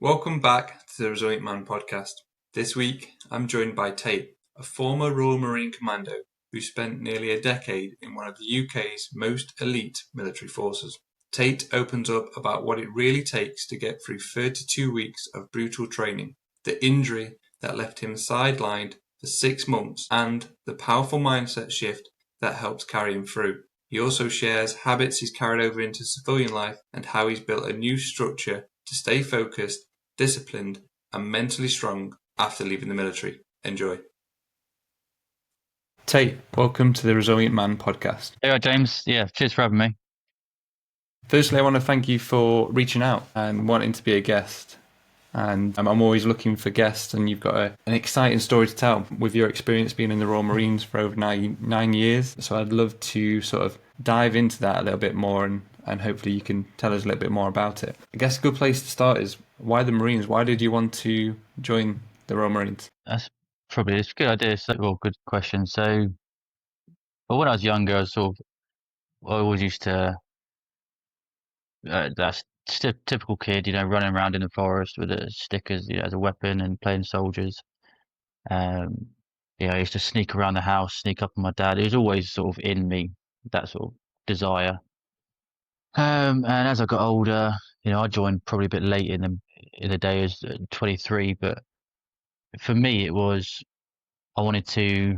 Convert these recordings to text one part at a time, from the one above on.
Welcome back to the Resilient Man podcast. This week, I'm joined by Tate, a former Royal Marine Commando who spent nearly a decade in one of the UK's most elite military forces. Tate opens up about what it really takes to get through 32 weeks of brutal training, the injury that left him sidelined for 6 months, and the powerful mindset shift that helps carry him through. He also shares habits he's carried over into civilian life and how he's built a new structure to stay focused, disciplined, and mentally strong after leaving the military. Enjoy. Tate, welcome to the Resilient Man podcast. Hey, James. Yeah, cheers for having me. Firstly, I want to thank you for reaching out and wanting to be a guest. And I'm always looking for guests, and you've got an exciting story to tell with your experience being in the Royal Marines for over nine years. So I'd love to sort of dive into that a little bit more, and hopefully you can tell us a little bit more about it. I guess a good place to start is, why the Marines? Why did you want to join the Royal Marines? That's probably a good idea. Good question. So, when I was younger, I always used to, that's typical kid, running around in the forest with the stickers, as a weapon and playing soldiers. Um, I used to sneak around the house, sneak up on my dad. It was always sort of in me, that sort of desire. And as I got older, I joined probably a bit late in the day as 23, but for me, it was, I wanted to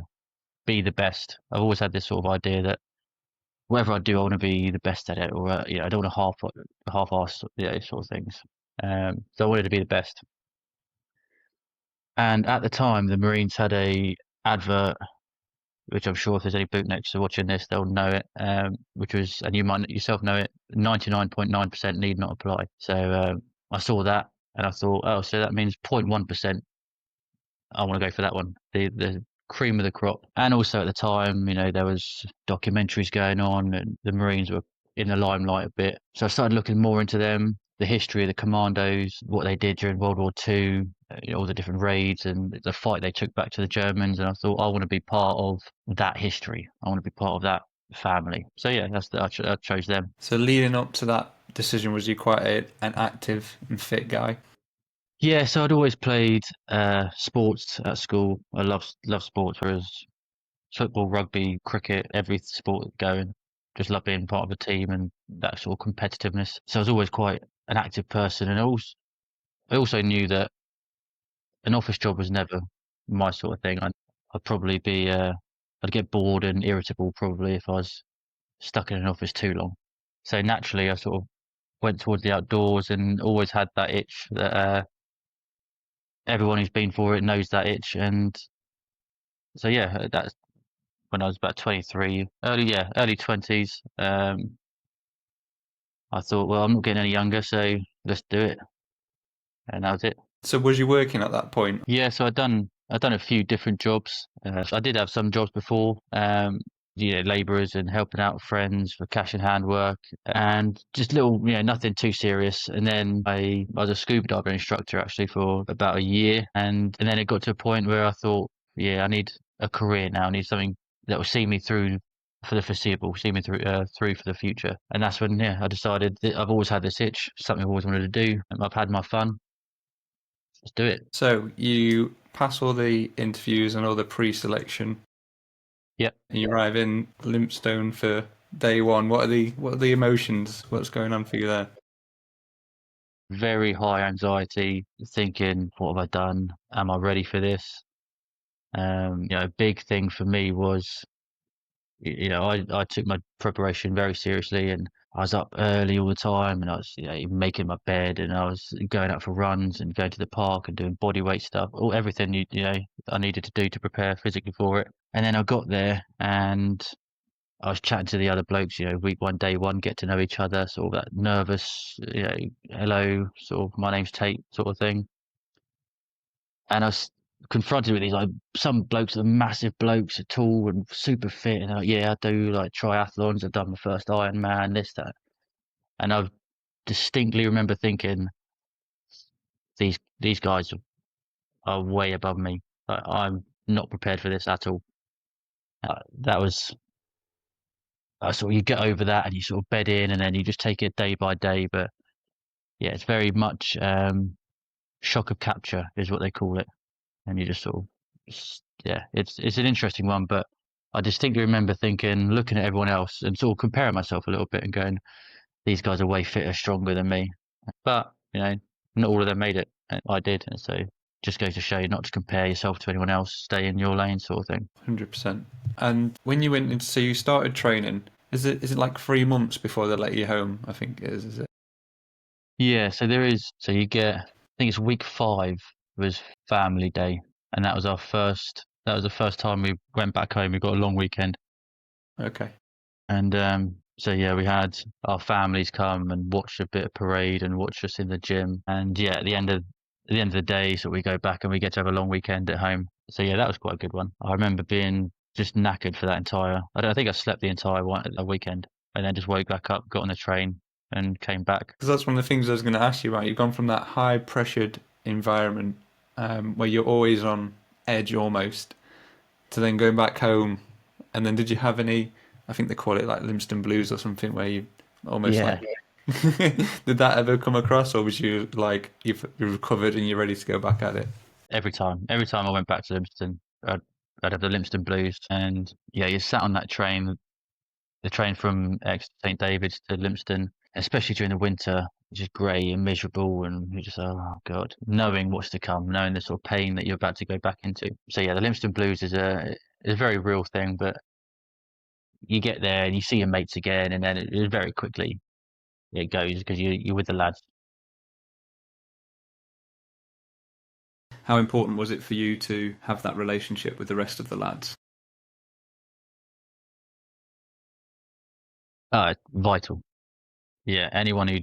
be the best. I've always had this sort of idea that whatever I do, I want to be the best at it, or I don't want to half-ass, sort of things. So I wanted to be the best. And at the time, the Marines had a advert, which I'm sure if there's any bootleggers watching this, they'll know it. Which was, and you might yourself know it, 99.9% need not apply. So I saw that and I thought, oh, so that means 0.1%. I want to go for that one. The cream of the crop. And also at the time, there was documentaries going on and the Marines were in the limelight a bit. So I started looking more into them, the history of the commandos, what they did during World War II, all the different raids and the fight they took back to the Germans. And I thought, I want to be part of that history. I want to be part of that family. So yeah, I chose them. So leading up to that decision, was you quite an active and fit guy? Yeah, so I'd always played sports at school. I love sports, whereas football, rugby, cricket, every sport going. Just love being part of a team and that sort of competitiveness. So I was always quite an active person, and I also knew that an office job was never my sort of thing. I'd probably be I'd get bored and irritable probably if I was stuck in an office too long. So naturally, I sort of went towards the outdoors and always had that itch that everyone who's been for it knows that itch. And so yeah, that's when I was about 23, early 20s. I thought, well, I'm not getting any younger, so let's do it. And that was it. So was you working at that point? Yeah, so I'd done a few different jobs. So I did have some jobs before, labourers and helping out friends for cash in hand work and just little, nothing too serious. And then I was a scuba diver instructor actually for about a year. And then it got to a point where I thought, yeah, I need a career now. I need something that will see me through for the foreseeable, see me through for the future. And that's when, I decided that I've always had this itch, something I've always wanted to do. And I've had my fun. Let's do it. So you pass all the interviews and all the pre-selection. Yep. And you arrive in Limpstone for day one. What are the emotions? What's going on for you there? Very high anxiety, thinking, what have I done? Am I ready for this? A big thing for me was, I took my preparation very seriously and I was up early all the time and I was, making my bed and I was going out for runs and going to the park and doing body weight stuff, everything, I needed to do to prepare physically for it. And then I got there and I was chatting to the other blokes, week one, day one, get to know each other, sort of that nervous, hello, sort of my name's Tate sort of thing. And I was confronted with these, like, some blokes are massive blokes, are tall and super fit, and they're like, yeah, I do like triathlons, I've done my first Ironman, this, that. And I distinctly remember thinking, these guys are way above me. Like, I'm not prepared for this at all. That was sort of, you get over that and you sort of bed in and then you just take it day by day. But yeah, it's very much shock of capture is what they call it, and you just sort of yeah, it's an interesting one. But I distinctly remember thinking, looking at everyone else, and sort of comparing myself a little bit, and going, these guys are way fitter, stronger than me. But not all of them made it. I did, and so just goes to show you not to compare yourself to anyone else. Stay in your lane, sort of thing. 100%. And when you went into, so you started training, is it like 3 months before they let you home? I think it is it? Yeah, so there is. So you get, I think it's week 5 was family day, and that was our first. That was the first time we went back home. We got a long weekend, Okay. and so yeah, we had our families come and watch a bit of parade and watch us in the gym. And yeah, at the end of the day, so we go back and we get to have a long weekend at home. So yeah, that was quite a good one. I remember being just knackered for that entire. I think I slept the entire weekend, and then just woke back up, got on the train, and came back. Because that's one of the things I was going to ask you, right? You've gone from that high pressured environment where you're always on edge almost to then going back home. And then did you have any, I think they call it like Limston Blues or something, where you almost Yeah, like, did that ever come across, or was you like, you're recovered and you're ready to go back at it? every time I went back to Livingston, I'd have the Livingston Blues, and yeah, you sat on that train, the train from St David's to Livingston, especially during the winter, just grey and miserable, and you're just oh god, knowing what's to come, knowing the sort of pain that you're about to go back into. So yeah, the Livingston Blues is a very real thing, but you get there and you see your mates again, and then it very quickly it goes because you're with the lads. How important was it for you to have that relationship with the rest of the lads? Vital. Yeah, anyone who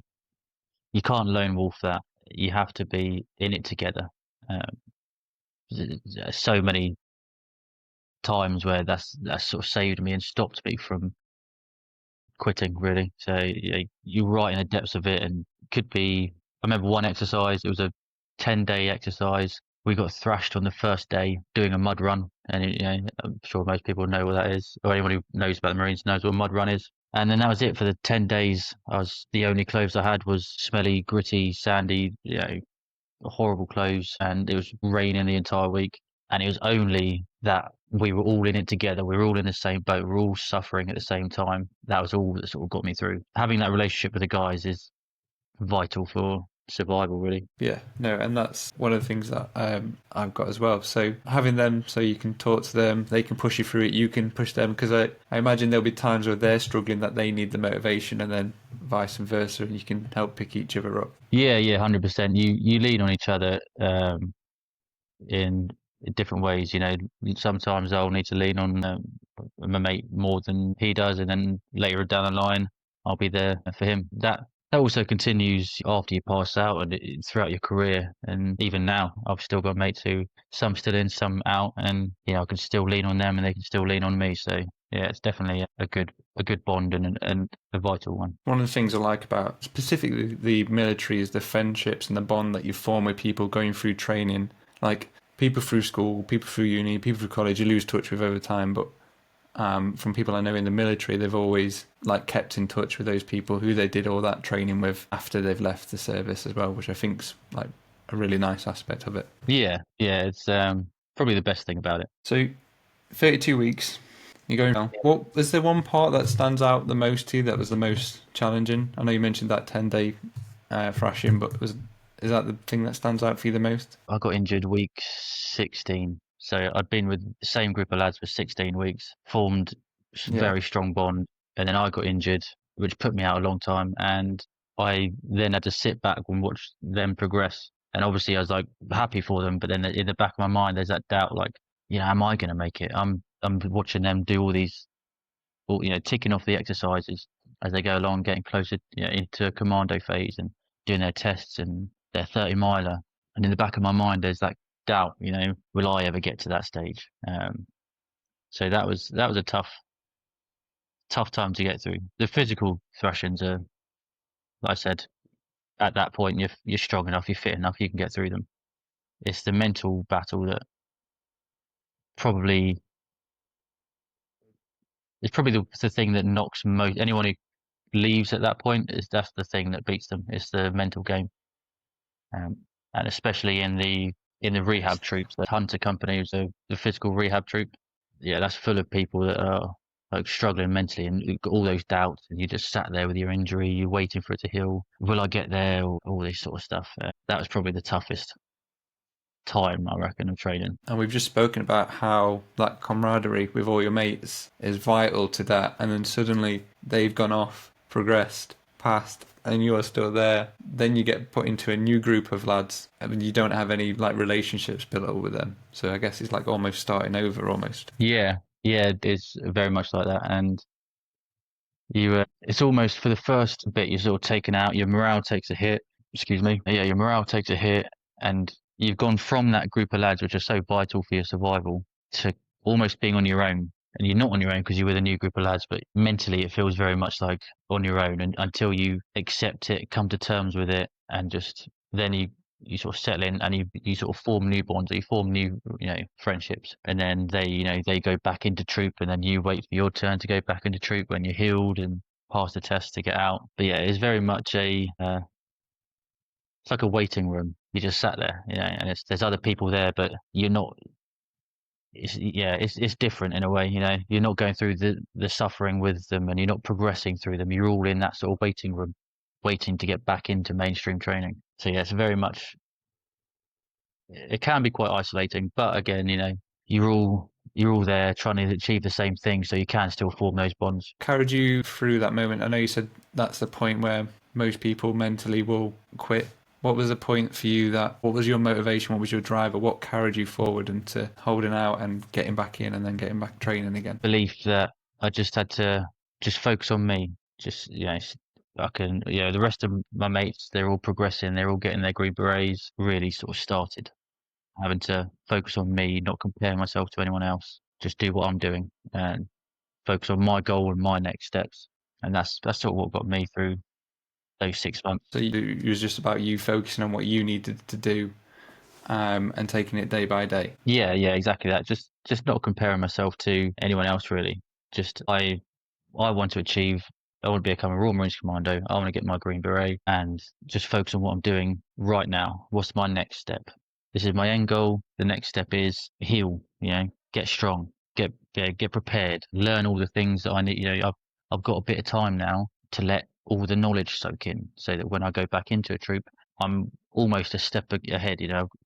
you can't lone wolf that. You have to be in it together. Um, so many times where that's sort of saved me and stopped me from quitting really. So yeah, you're right in the depths of it, and could be. I remember one exercise. It was a 10-day exercise. We got thrashed on the first day doing a mud run, and I'm sure most people know what that is, or anyone who knows about the Marines knows what a mud run is. And then that was it for the 10 days. The only clothes I had was smelly, gritty, sandy, horrible clothes, and it was raining the entire week. And it was only that we were all in it together. We were all in the same boat. We were all suffering at the same time. That was all that sort of got me through. Having that relationship with the guys is vital for survival, really. Yeah, no, and that's one of the things that I've got as well. So having them, so you can talk to them, they can push you through it, you can push them, because I imagine there'll be times where they're struggling that they need the motivation, and then vice versa, and you can help pick each other up. Yeah, yeah, 100%. You lean on each other in different ways. Sometimes I'll need to lean on my mate more than he does, and then later down the line, I'll be there for him. That also continues after you pass out and throughout your career. And even now, I've still got mates who some still in, some out, and I can still lean on them, and they can still lean on me. So yeah, it's definitely a good bond and a vital one. One of the things I like about specifically the military is the friendships and the bond that you form with people going through training. Like people through school, people through uni, people through college, you lose touch with over time. But from people I know in the military, they've always like kept in touch with those people who they did all that training with after they've left the service as well, which I think's like a really nice aspect of it. Yeah, yeah, it's probably the best thing about it. So 32 weeks. You're going now. What is there one part that stands out the most to you that was the most challenging? I know you mentioned that 10-day thrashing, but is that the thing that stands out for you the most? I got injured week 16. So I'd been with the same group of lads for 16 weeks, formed Yeah. very strong bond, and then I got injured, which put me out a long time. And I then had to sit back and watch them progress. And obviously, I was like happy for them, but then in the back of my mind, there's that doubt, like, am I going to make it? I'm watching them do all these, ticking off the exercises as they go along, getting closer, into a commando phase and doing their tests and their 30-miler. And in the back of my mind, there's that doubt, will I ever get to that stage? So that was a tough time to get through. The physical thrashings are, like I said, at that point you're strong enough, you're fit enough, you can get through them. It's the mental battle that probably is probably the thing that knocks most anyone who leaves at that point. That's the thing that beats them. It's the mental game. and especially in the rehab troops, the hunter companies, the physical rehab troop. Yeah, that's full of people that are like struggling mentally and you've got all those doubts, and you just sat there with your injury, you're waiting for it to heal. Will I get there? All this sort of stuff. That was probably the toughest time, I reckon, of training. And we've just spoken about how that camaraderie with all your mates is vital to that. And then suddenly they've gone off, progressed, passed, and you're still there. Then you get put into a new group of lads and you don't have any like relationships built up with them. So I guess it's like almost starting over almost. Yeah, yeah, it's very much like that. And it's almost for the first bit, you're sort of taken out, your morale takes a hit. Excuse me. Yeah, your morale takes a hit, and you've gone from that group of lads, which are so vital for your survival, to almost being on your own. And you're not on your own because you're with a new group of lads, but mentally it feels very much like on your own. And until you accept it, come to terms with it, and just then you sort of settle in and you sort of form new bonds, or you form new, friendships, and then they go back into troop, and then you wait for your turn to go back into troop when you're healed and pass the test to get out. But yeah, it's very much it's like a waiting room. You just sat there, and there's other people there, but you're not. It's different in a way. You're not going through the suffering with them, and you're not progressing through them. You're all in that sort of waiting room, waiting to get back into mainstream training. So yeah, it's very much. It can be quite isolating, but again, you're all there trying to achieve the same thing, so you can still form those bonds. Carried you through that moment. I know you said that's the point where most people mentally will quit. What was the point for you what was your motivation? What was your driver? What carried you forward into holding out and getting back in and then getting back training again? Belief that I just had to just focus on me. Just, I can, the rest of my mates, they're all progressing, they're all getting their green berets, really sort of started having to focus on me, not compare myself to anyone else, just do what I'm doing and focus on my goal and my next steps. And that's sort of what got me through those 6 months. So it was just about you focusing on what you needed to do, and taking it day by day. Yeah, exactly that. Just not comparing myself to anyone else really. Just I want to achieve. I want to become a Royal Marine Commando. I want to get my Green Beret and just focus on what I'm doing right now. What's my next step? This is my end goal. The next step is heal. Get strong, get prepared, learn all the things that I need. I've got a bit of time now to let all the knowledge soak in, so that when I go back into a troop, I'm almost a step ahead.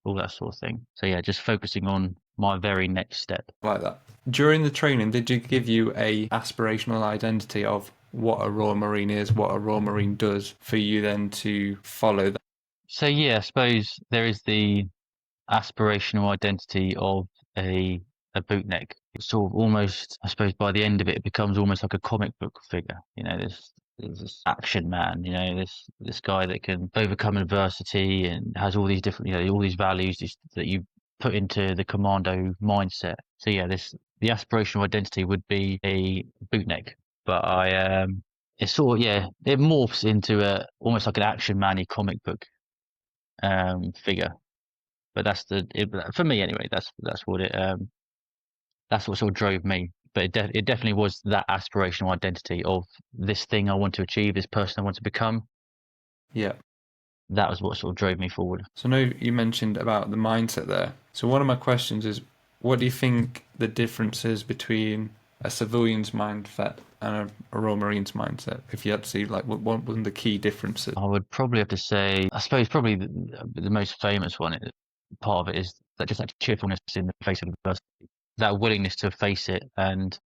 All that sort of thing. So yeah, just focusing on my very next step. Like that. During the training, did you give you a aspirational identity of what a Royal Marine is, what a Royal Marine does, for you then to follow that? So yeah, I suppose there is the aspirational identity of a bootneck. It's sort of almost, I suppose, by the end of it, it becomes almost like a comic book figure. There's this action man. This guy that can overcome adversity and has all these different, all these values that you put into the commando mindset. So yeah, the aspirational identity would be a bootneck, but it's sort of, yeah, it morphs into almost like an action man-y comic book figure. But for me anyway. That's what sort of drove me. But it definitely was that aspirational identity of this thing I want to achieve, this person I want to become. Yeah. That was what sort of drove me forward. So I know you mentioned about the mindset there. So one of my questions is, what do you think the difference is between a civilian's mindset and a Royal Marines mindset? If you had to see like what one of the key differences. I would probably have to say, I suppose probably the most famous one, part of it is that cheerfulness in the face of adversity, that willingness to face it and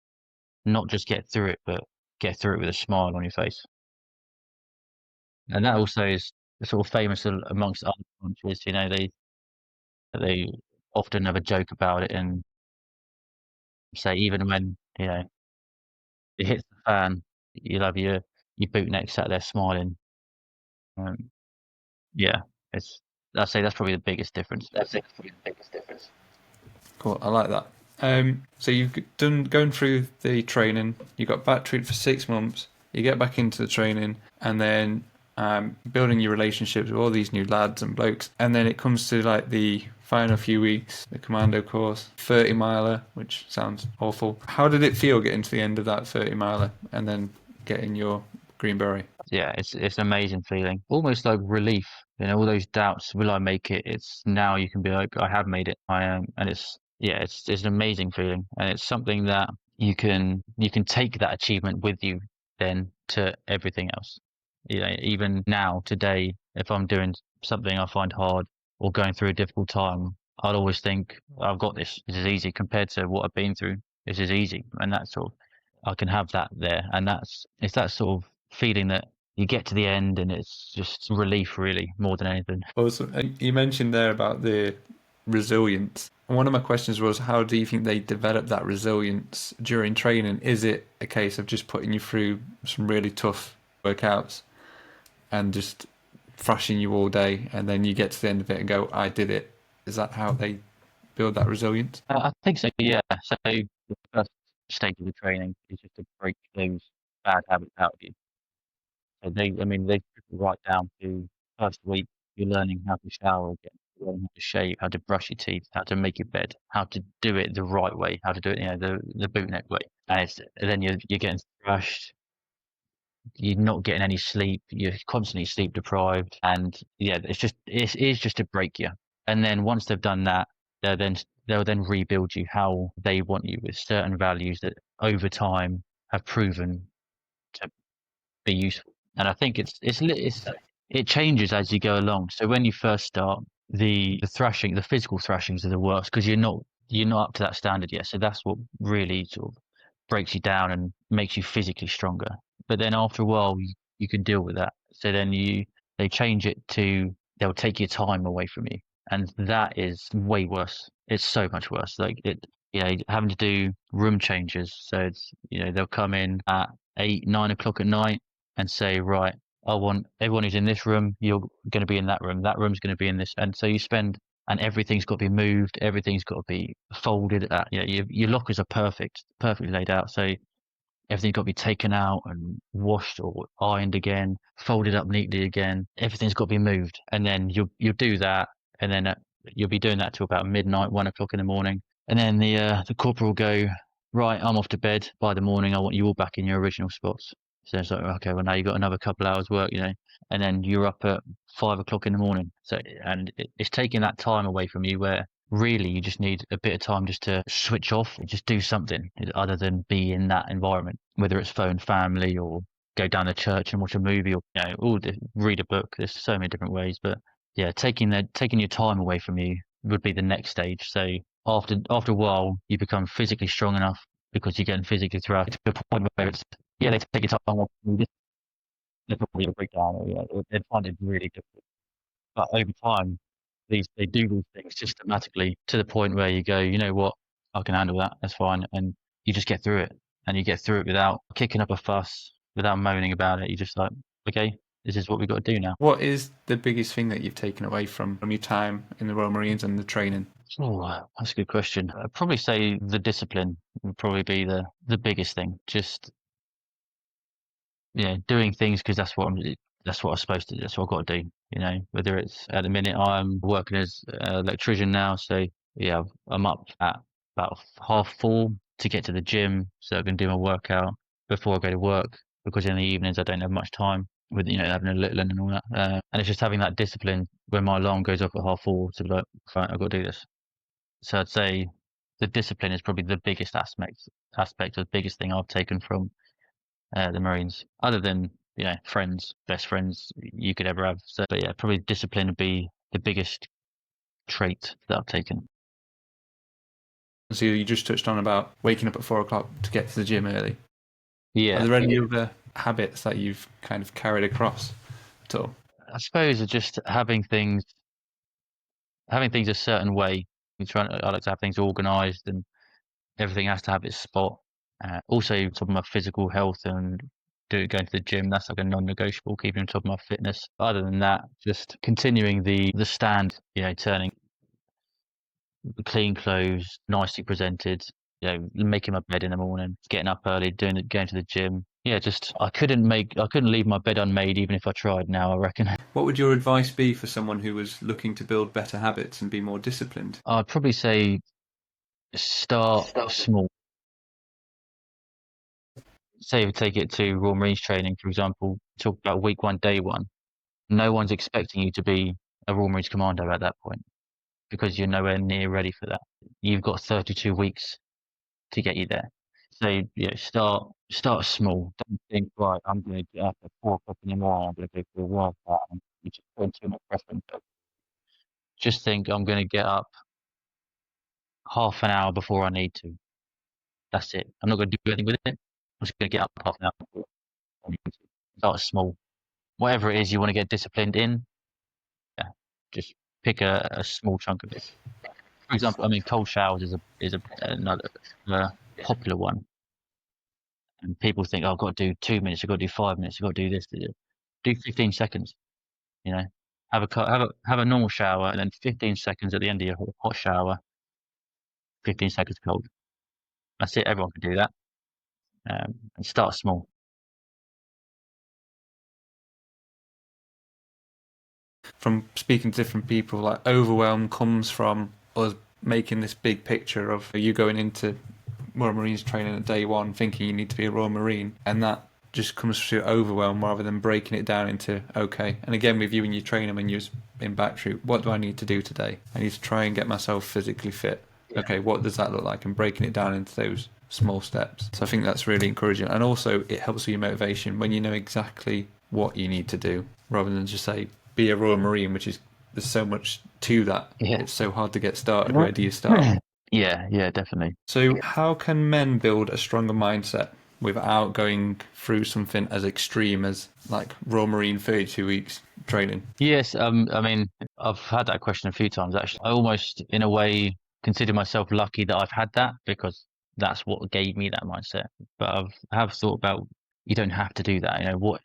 not just get through it, but get through it with a smile on your face. And that also is sort of famous amongst other countries. They often have a joke about it and say even when it hits the fan, you'll have your bootneck sat there smiling. Um, yeah, it's I'd say that's probably the biggest difference. Cool, I like that. So you've done going through the training. You got back to it for 6 months. You get back into the training, and then building your relationships with all these new lads and blokes. And then it comes to like the final few weeks, the commando course, 30 miler, which sounds awful. How did it feel getting to the end of that 30 miler and then getting your green beret? Yeah, it's an amazing feeling, almost like relief. All those doubts, will I make it? It's now you can be like, I have made it. I am, and it's an amazing feeling, and it's something that you can take that achievement with you then to everything else. Even now today, if I'm doing something I find hard or going through a difficult time, I'll always think, I've got this. This is easy compared to what I've been through. This is easy, and that's sort of I can have that there, and it's that sort of feeling that you get to the end and it's just relief, really, more than anything. Awesome. And you mentioned there about the resilience. And one of my questions was, how do you think they develop that resilience during training? Is it a case of just putting you through some really tough workouts and just thrashing you all day, and then you get to the end of it and go, I did it? Is that how they build that resilience? I think so, yeah. So the first stage of the training is just to break those bad habits out of you. So they strip it right down to first week, you're learning how to shower again, you're learning how to shave, how to brush your teeth, how to make your bed, how to do it the right way, how to do it, the boot neck way. And then you're getting thrashed, you're not getting any sleep, you're constantly sleep deprived, and yeah, it is just to break you. And then once they've done that, they'll then rebuild you how they want you with certain values that over time have proven to be useful. And I think it changes as you go along. So when you first start, the physical thrashings are the worst because you're not up to that standard yet. So that's what really sort of breaks you down and makes you physically stronger. But then after a while, you can deal with that. So then they change it to they'll take your time away from you, and that is way worse. It's so much worse. Like having to do room changes. So they'll come in at 8, 9 o'clock at night and say, right, I want everyone who's in this room, you're going to be in that room. That room's going to be in this. And so and everything's got to be moved. Everything's got to be folded. Your lockers are perfectly laid out. So everything's got to be taken out and washed or ironed again, folded up neatly again. Everything's got to be moved. And then you'll do that. And then you'll be doing that till about midnight, 1 o'clock in the morning. And then the corporal will go, right, I'm off to bed. By the morning, I want you all back in your original spots. So it's like, okay, well now you've got another couple hours work, and then you're up at 5 o'clock in the morning. So, and it's taking that time away from you where really you just need a bit of time just to switch off, just do something other than be in that environment, whether it's phone family or go down to church and watch a movie or, read a book. There's so many different ways, but yeah, taking your time away from you would be the next stage. So after a while, you become physically strong enough because you're getting physically thrashed to the point where they take your time away from you. They're probably a breakdown, or they'd find it really difficult. But over time, they do these things systematically to the point where you go, you know what, I can handle that. That's fine, and you just get through it, and you get through it without kicking up a fuss, without moaning about it. You just like, okay, this is what we've got to do now. What is the biggest thing that you've taken away from your time in the Royal Marines and the training? Oh, that's a good question. I'd probably say the discipline would probably be the biggest thing. Just doing things because that's what I'm supposed to do. That's what I've got to do. Whether it's at the minute I'm working as an electrician now, so yeah, I'm up at about 4:30 to get to the gym so I can do my workout before I go to work because in the evenings I don't have much time with having a little and all that. And it's just having that discipline when my alarm goes off at 4:30 to be like, right, I've got to do this. So I'd say the discipline is probably the biggest aspect or the biggest thing I've taken from the Marines, other than friends, best friends you could ever have. So, but yeah, probably discipline would be the biggest trait that I've taken. So you just touched on about waking up at 4 o'clock to get to the gym early. Are Yeah, there any other habits that you've kind of carried across at all? I suppose it's just having things a certain way. I like to have things organised and everything has to have its spot. Also, talking about physical health and going to the gym, that's like a non-negotiable. Keeping on top of my fitness. Other than that, just continuing the stand. Turning clean clothes, nicely presented. Making my bed in the morning, getting up early, going to the gym. Yeah, just I couldn't leave my bed unmade even if I tried. Now I reckon. What would your advice be for someone who was looking to build better habits and be more disciplined? I'd probably say start small. say we take it to Royal Marines training, for example, talk about week one, day one. No one's expecting you to be a Royal Marines Commando at that point because you're nowhere near ready for that. You've got 32 weeks to get you there. So start small. Don't think, right, I'm going to get up at 4 o'clock in the morning. I'm going to go for a workout. And you just put too much pressure on yourself. Just think, I'm going to get up half an hour before I need to. That's it. I'm not going to do anything with it. I'm just going to get up half an hour before I need to. Start small. Whatever it is you want to get disciplined in, yeah, just pick a small chunk of it. For example, I mean, cold showers is another popular one. And people think, oh, I've got to do 2 minutes, I've got to do 5 minutes, I've got to do this. Do 15 seconds. You know, have a normal shower, and then 15 seconds at the end of your hot shower. 15 seconds cold. That's it. Everyone can do that. And start small. From speaking to different people, like overwhelm comes from us making this big picture of you going into Royal Marines training at day one thinking you need to be a Royal Marine, and that just comes through overwhelm rather than breaking it down into, okay, and again with you and your trainer when you're in back troop, what do I need to do today? I need to try and get myself physically fit. Yeah. Okay, what does that look like? And breaking it down into those small steps. So I think that's really encouraging, and also it helps with your motivation when you know exactly what you need to do rather than just say be a Royal Marine, which is, there's so much to that. Yeah. It's so hard to get started. Where do you start? Yeah, definitely. So how can men build a stronger mindset without going through something as extreme as like Royal Marine 32 weeks training? Yes, I mean, I've had that question a few times actually. I almost, in a way, consider myself lucky that I've had that because that's what gave me that mindset. But I have thought about you don't have to do that. What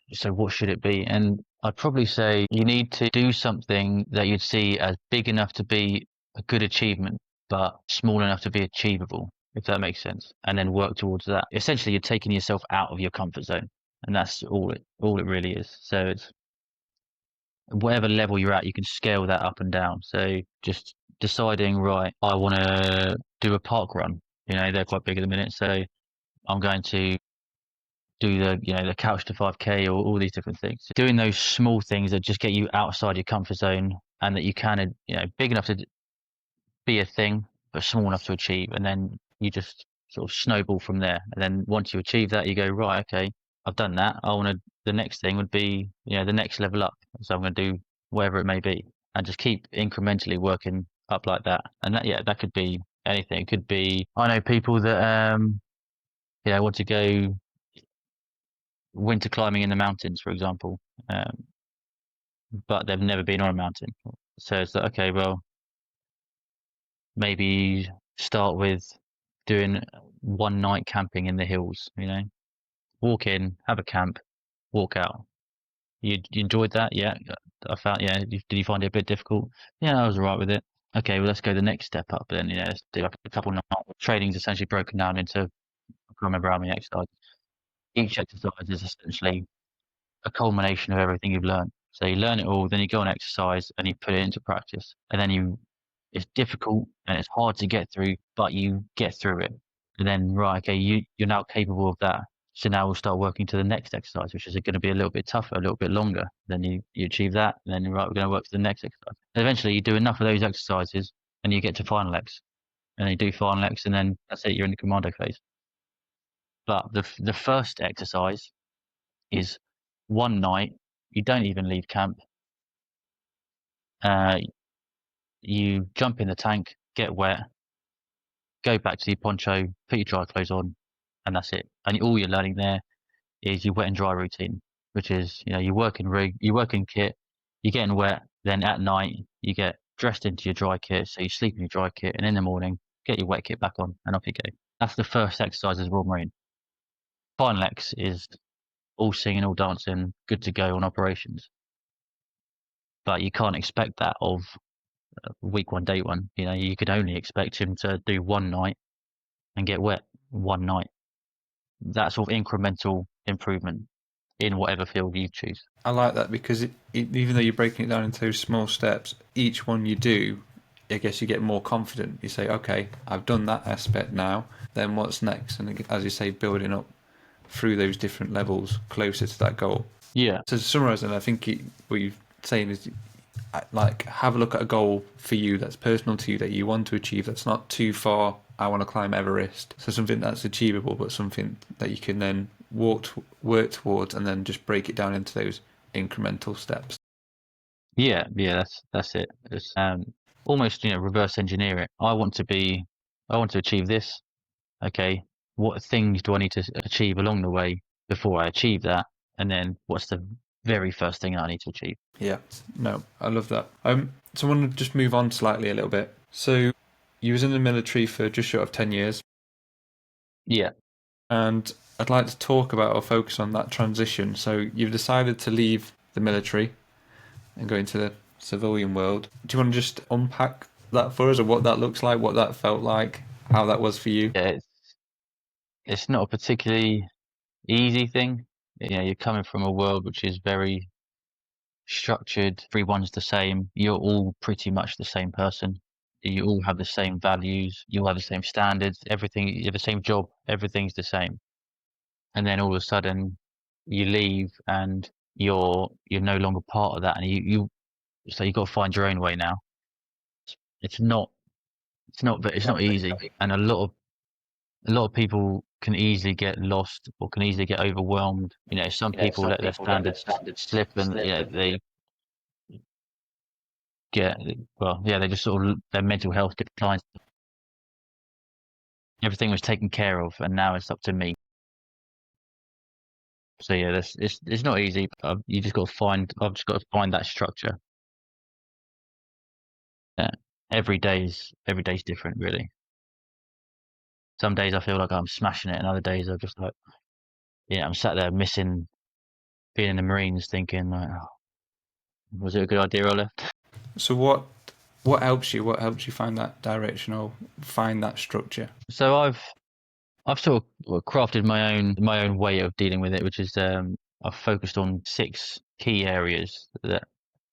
should it be? And I'd probably say you need to do something that you'd see as big enough to be a good achievement, but small enough to be achievable, if that makes sense. And then work towards that. Essentially, you're taking yourself out of your comfort zone, and that's all it really is. So it's whatever level you're at, you can scale that up and down. So just deciding, right, I want to do a park run. They're quite big at the minute, so I'm going to do the couch to 5K or all these different things. Doing those small things that just get you outside your comfort zone and that you can, big enough to be a thing, but small enough to achieve. And then you just sort of snowball from there. And then once you achieve that, you go, right, okay, I've done that. The next thing would be, the next level up. So I'm going to do whatever it may be and just keep incrementally working up like that. And that could be anything. It could be, I know people that, want to go winter climbing in the mountains, for example, but they've never been on a mountain. So it's like, okay, well, maybe start with doing one night camping in the hills, walk in, have a camp, walk out. You enjoyed that? Yeah. I found, yeah. Did you find it a bit difficult? Yeah, I was all right with it. Okay, well, let's go the next step up then, let's do like a couple nights. Training's essentially broken down into, I can't remember how many exercises. Each exercise is essentially a culmination of everything you've learned. So you learn it all, then you go and exercise and you put it into practice. And then it's difficult and it's hard to get through, but you get through it. And then, right, okay, you're now capable of that. So now we'll start working to the next exercise, which is going to be a little bit tougher, a little bit longer. Then you achieve that, and then right, we're going to work to the next exercise. And eventually, you do enough of those exercises, and you get to final X, and you do final X, and then that's it. You're in the commando phase. But the first exercise is one night. You don't even leave camp. Uh, you jump in the tank, get wet, go back to your poncho, put your dry clothes on, and that's it. And all you're learning there is your wet and dry routine, which is, you work in rig, you work in kit, you're getting wet, then at night you get dressed into your dry kit, so you sleep in your dry kit, and in the morning, get your wet kit back on, and off you go. That's the first exercise as Royal Marine. Final X is all singing, all dancing, good to go on operations. But you can't expect that of week one, day one. You could only expect him to do one night and get wet one night. That sort of incremental improvement in whatever field you choose. I like that because even though you're breaking it down into those small steps, each one you do, I guess you get more confident. You say, okay, I've done that aspect now, then what's next? And as you say, building up through those different levels closer to that goal. Yeah. So to summarise, and I think what you're saying is, like, have a look at a goal for you that's personal to you that you want to achieve, that's not too far. I want to climb Everest, so something that's achievable, but something that you can then work towards, and then just break it down into those incremental steps. Yeah, that's it. It's almost, reverse engineer it. I want to achieve this. Okay, what things do I need to achieve along the way before I achieve that? And then what's the very first thing I need to achieve? Yeah, no, I love that. So I want to just move on slightly a little bit. So you was in the military for just short of 10 years, Yeah. and I'd like to talk about or focus on that transition. So you've decided to leave the military and go into the civilian world. Do you want to just unpack that for us, or what that looks like, what that felt like, how that was for you? Yeah, it's not a particularly easy thing. You're coming from a world which is very structured. Everyone's the same. You're all pretty much the same person. You all have the same values. You all have the same standards. Everything. You have the same job. Everything's the same. And then all of a sudden, you leave and you're no longer part of that, and so you got to find your own way now. It's not it's not easy, and a lot of people can easily get lost or can easily get overwhelmed. Some people let their standards slip, and they get they just sort of their mental health declines. Everything was taken care of, and now it's up to me. So yeah, it's not easy. You just got to find. I've just got to find that structure. Yeah. Every day's different, really. Some days I feel like I'm smashing it, and other days I'm just like, I'm sat there missing being in the Marines, thinking like, oh, was it a good idea I left? So what helps you? What helps you find that direction or find that structure? So I've sort of crafted my own way of dealing with it, which is I've focused on 6 key areas that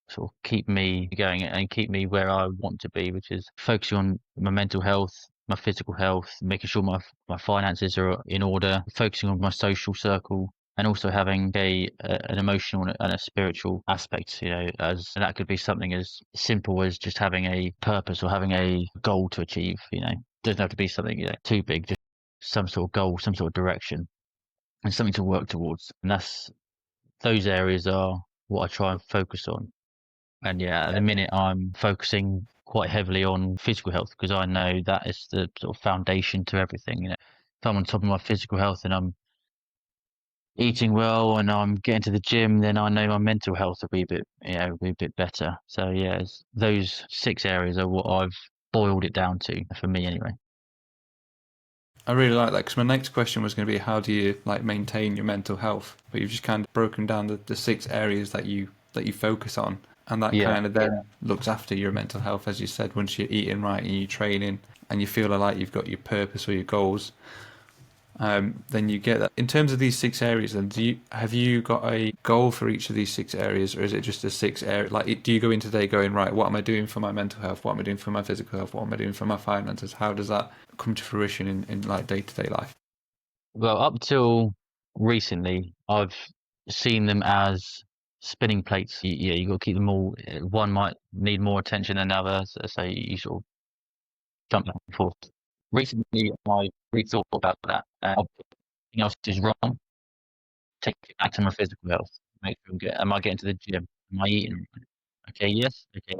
sort of keep me going and keep me where I want to be, which is focusing on my mental health, my physical health, making sure my finances are in order, focusing on my social circle, and also having an emotional and a spiritual aspect. And that could be something as simple as just having a purpose or having a goal to achieve. Doesn't have to be something too big, just some sort of goal, some sort of direction, and something to work towards. And those areas are what I try and focus on. And yeah, at the minute I'm focusing quite heavily on physical health because I know that is the sort of foundation to everything. If I'm on top of my physical health and I'm eating well and I'm getting to the gym, then I know my mental health will be a bit better. So yeah, those 6 areas are what I've boiled it down to for me anyway. I really like that, because my next question was going to be, how do you like maintain your mental health? But you've just kind of broken down the 6 areas that you focus on, and that Yeah. kind of then looks after your mental health, as you said. Once you're eating right and you're training and you feel like you've got your purpose or your goals, then you get that. In terms of these 6 areas, then have you got a goal for each of these 6 areas, or is it just a 6 area? Like, do you go into the day going, right, what am I doing for my mental health? What am I doing for my physical health? What am I doing for my finances? How does that come to fruition in like day-to-day life? Well, up till recently, I've seen them as spinning plates. You got to keep them all. One might need more attention than another, so you sort of jump back and forth. Recently, I rethought about that. Everything else is wrong. Take it back to my physical health. Make sure I'm am I getting to the gym? Am I eating right? Okay, yes. Okay,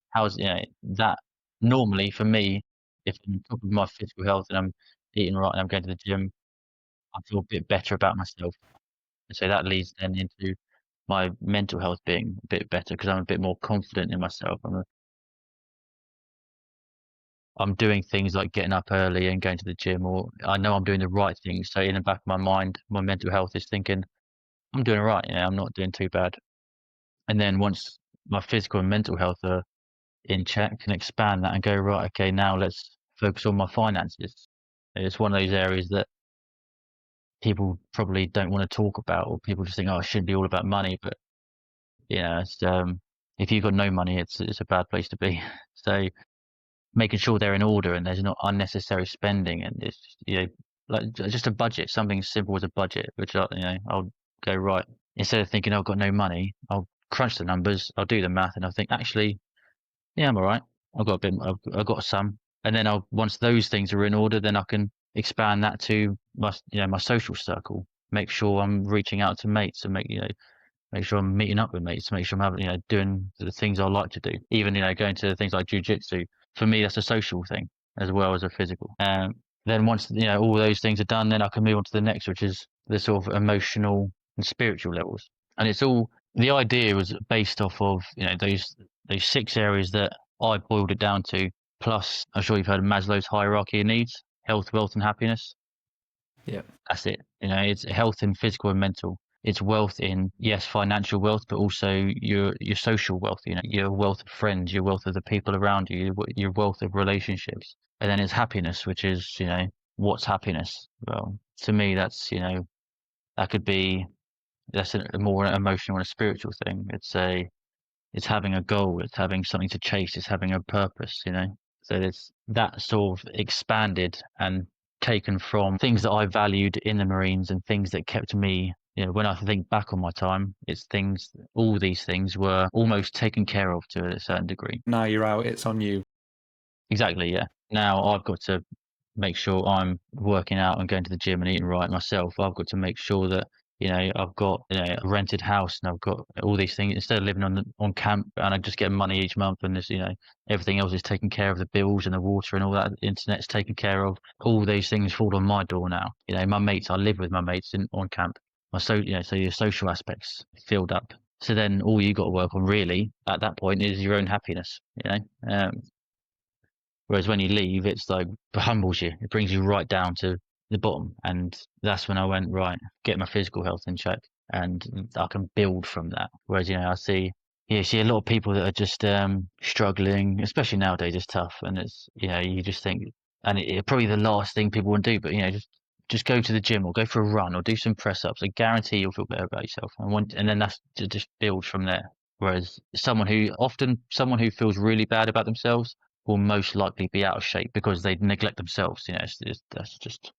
how's that normally for me? If I'm on top of my physical health and I'm eating right and I'm going to the gym, I feel a bit better about myself. And so that leads then into my mental health being a bit better because I'm a bit more confident in myself. I'm doing things like getting up early and going to the gym, or I know I'm doing the right things. So in the back of my mind, my mental health is thinking, I'm doing all right. I'm not doing too bad. And then once my physical and mental health are in check, I can expand that and go, right, okay, now let's focus on my finances. It's one of those areas that people probably don't want to talk about, or people just think, oh, it shouldn't be all about money. But it's, if you've got no money, it's a bad place to be. So making sure they're in order and there's not unnecessary spending, and it's like just a budget, something as simple as a budget, which I'll go right. Instead of thinking, "Oh, I've got no money," I'll crunch the numbers, I'll do the math, and I'll think, actually, yeah, I'm all right. I've got a bit, I've got some, and then once those things are in order, then I can expand that to my social circle. Make sure I'm reaching out to mates and make sure I'm meeting up with mates, make sure I'm having, doing the things I like to do. Even, going to things like jujitsu. For me, that's a social thing as well as a physical. Then once, all those things are done, then I can move on to the next, which is the sort of emotional and spiritual levels. And it's all, the idea was based off of, those 6 areas that I boiled it down to. Plus, I'm sure you've heard of Maslow's hierarchy of needs: health, wealth, and happiness. Yeah. That's it. It's health in physical and mental. It's wealth in, yes, financial wealth, but also your social wealth. Your wealth of friends, your wealth of the people around you, your wealth of relationships. And then it's happiness, which is, what's happiness? Well, to me, that could be, that's a more emotional and a spiritual thing. It's having a goal, it's having something to chase, it's having a purpose. So it's that sort of expanded and taken from things that I valued in the Marines and things that kept me, when I think back on my time, all these things were almost taken care of to a certain degree. Now you're out, it's on you. Exactly, yeah. Now I've got to make sure I'm working out and going to the gym and eating right myself. I've got to make sure that, I've got, a rented house and I've got all these things instead of living on camp and I just get money each month and this, everything else is taken care of, the bills and the water and all that, the internet's taken care of. All these things fall on my door now. My mates, I live with my mates on camp. So your social aspects filled up. So then all you got to work on really at that point is your own happiness. Whereas when you leave, it's like it humbles you. It brings you right down to the bottom. And that's when I went, right, get my physical health in check and I can build from that. Whereas, you see a lot of people that are just struggling, especially nowadays, it's tough. And it's, you just think, and it's probably the last thing people want to do, but, just go to the gym or go for a run or do some press ups. I guarantee you'll feel better about yourself. And then that's to just build from there. Whereas someone who feels really bad about themselves will most likely be out of shape because they neglect themselves. That's just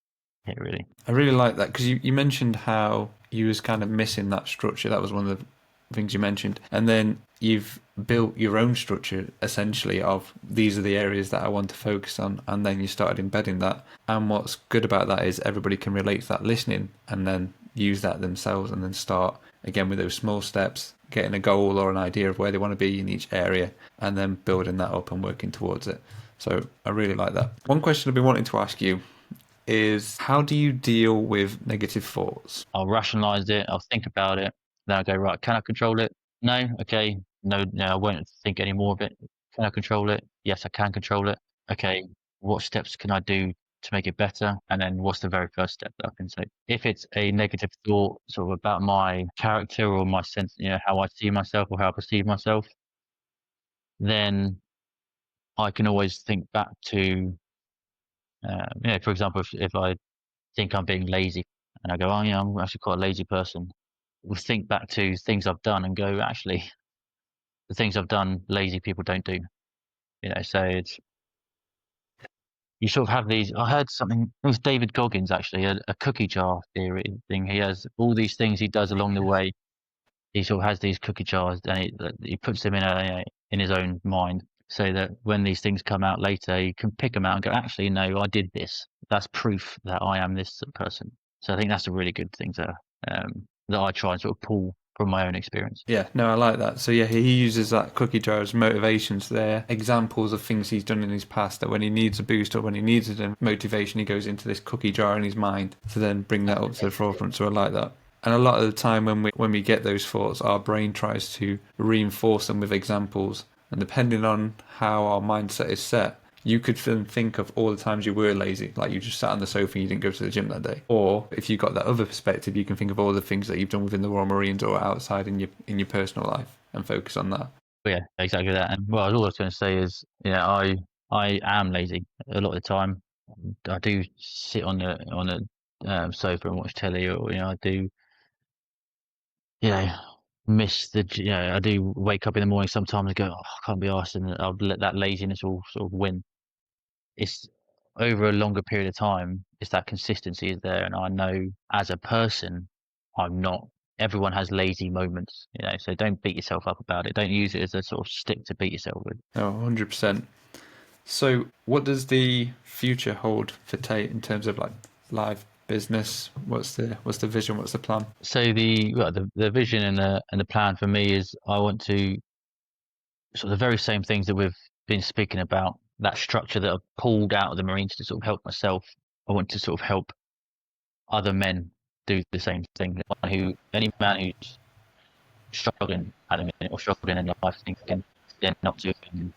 it, really. I really like that because you mentioned how you was kind of missing that structure. That was one of the things you mentioned. And then you've built your own structure essentially of these are the areas that I want to focus on. And then you started embedding that. And what's good about that is everybody can relate to that listening and then use that themselves and then start again with those small steps, getting a goal or an idea of where they want to be in each area and then building that up and working towards it. So I really like that. One question I've been wanting to ask you is how do you deal with negative thoughts? I'll rationalize it. I'll think about it. Then I go, right, can I control it? No. Okay. No, no, I won't think any more of it. Can I control it? Yes, I can control it. Okay. What steps can I do to make it better? And then what's the very first step that I can take? If it's a negative thought sort of about my character or my sense, how I see myself or how I perceive myself, then I can always think back to, for example, if I think I'm being lazy and I go, oh, yeah, I'm actually quite a lazy person. We'll think back to things I've done and go, actually, the things I've done, lazy people don't do. So you sort of have these. I heard something. It was David Goggins actually, a cookie jar theory thing. He has all these things he does along the way. He sort of has these cookie jars, and he puts them in his own mind, so that when these things come out later, you can pick them out and go, actually, no, I did this. That's proof that I am this person. So I think that's a really good thing that I try and sort of pull from my own experience. Yeah, no, I like that. So yeah, he uses that cookie jar as motivations there, examples of things he's done in his past that when he needs a boost or when he needs a motivation, he goes into this cookie jar in his mind to then bring that up to the forefront. So I like that. And a lot of the time when we get those thoughts, our brain tries to reinforce them with examples. And depending on how our mindset is set, you could then think of all the times you were lazy, like you just sat on the sofa and you didn't go to the gym that day. Or if you got that other perspective, you can think of all the things that you've done within the Royal Marines or outside in your personal life and focus on that. But yeah, exactly that. And well, all I was going to say is, I am lazy a lot of the time. I do sit on the sofa and watch telly, or I do, miss I do wake up in the morning sometimes and go, oh, I can't be arsed, and I'll let that laziness all sort of win. It's over a longer period of time. it's that consistency is there, and I know as a person, I'm not. Everyone has lazy moments, so don't beat yourself up about it. Don't use it as a sort of stick to beat yourself with. Oh, 100%. So, what does the future hold for Tate in terms of like live business? What's the vision? What's the plan? So the vision and the plan for me is I want to sort of the very same things that we've been speaking about, that structure that I've pulled out of the Marines to sort of help myself. I want to sort of help other men do the same thing. Any man who's struggling at the minute or struggling in life, thinking they're not doing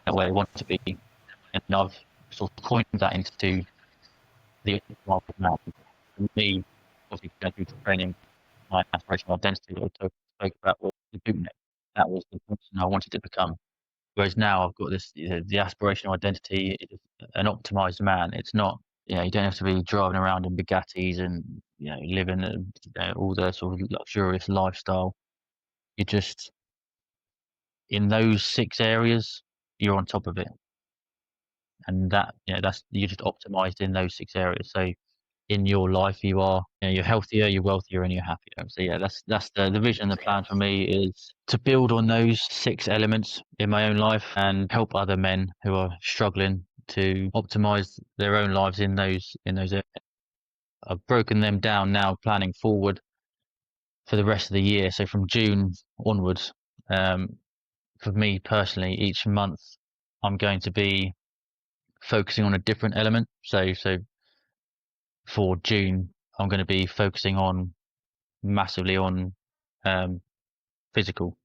the way they want to be, and I've sort of coined that into the man. For me, obviously, going through training, my aspirational identity I spoke about was the bootneck. That was the person I wanted to become. Whereas now I've got this, the aspirational identity is an optimized man. It's not, you don't have to be driving around in Bugattis and, living all the sort of luxurious lifestyle. You're just in those 6 areas, you're on top of it. And you're just optimized in those 6 areas. So in your life, you're healthier, you're wealthier, and you're happier. So yeah, that's the vision. The plan for me is to build on those 6 elements in my own life and help other men who are struggling to optimize their own lives in those areas. I've broken them down now, planning forward for the rest of the year. So from June onwards, for me personally, each month I'm going to be focusing on a different element. So for June, I'm going to be focusing on massively on physical,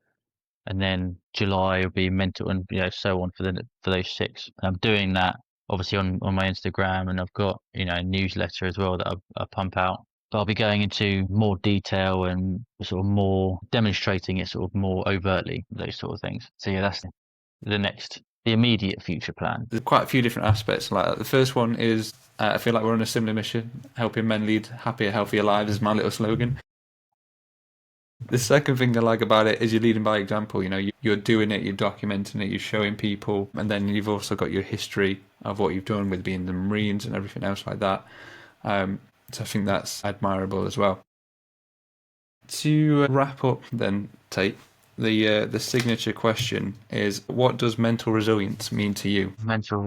and then July will be mental, and so on for those 6. And I'm doing that obviously on my Instagram, and I've got a newsletter as well that I pump out. But I'll be going into more detail and sort of more demonstrating it sort of more overtly, those sort of things. So yeah, that's the immediate future plan. There's quite a few different aspects like that. The first one is I feel like we're on a similar mission, helping men lead happier, healthier lives is my little slogan. The second thing I like about it is you're leading by example. You're doing it, you're documenting it, you're showing people, and then you've also got your history of what you've done with being the Marines and everything else like that. So I think that's admirable as well. To wrap up then, Tate, the signature question is, what does mental resilience mean to you? Mental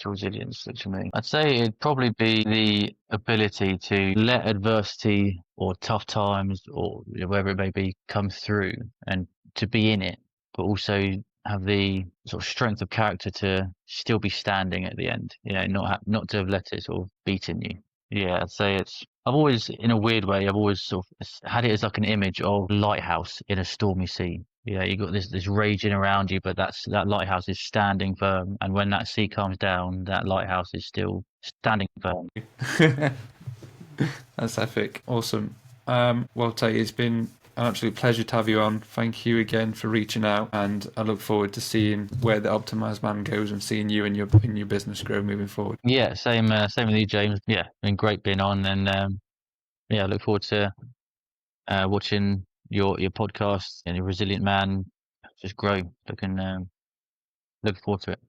resilience to me, I'd say it'd probably be the ability to let adversity or tough times or wherever it may be come through and to be in it, but also have the sort of strength of character to still be standing at the end. Not to have let it sort of beaten you. Yeah, I'd say I've always, in a weird way, I've always sort of had it as like an image of lighthouse in a stormy sea. You got this raging around you, but that lighthouse is standing firm. And when that sea comes down, that lighthouse is still standing firm. That's epic. Awesome. Well, Tate, it's been an absolute pleasure to have you on. Thank you again for reaching out, and I look forward to seeing where the Optimised Man goes and seeing you and your business grow moving forward. Yeah, same with you, James. Yeah, been great being on, and I look forward to watching your podcast and your resilient man just grow. Looking forward to it.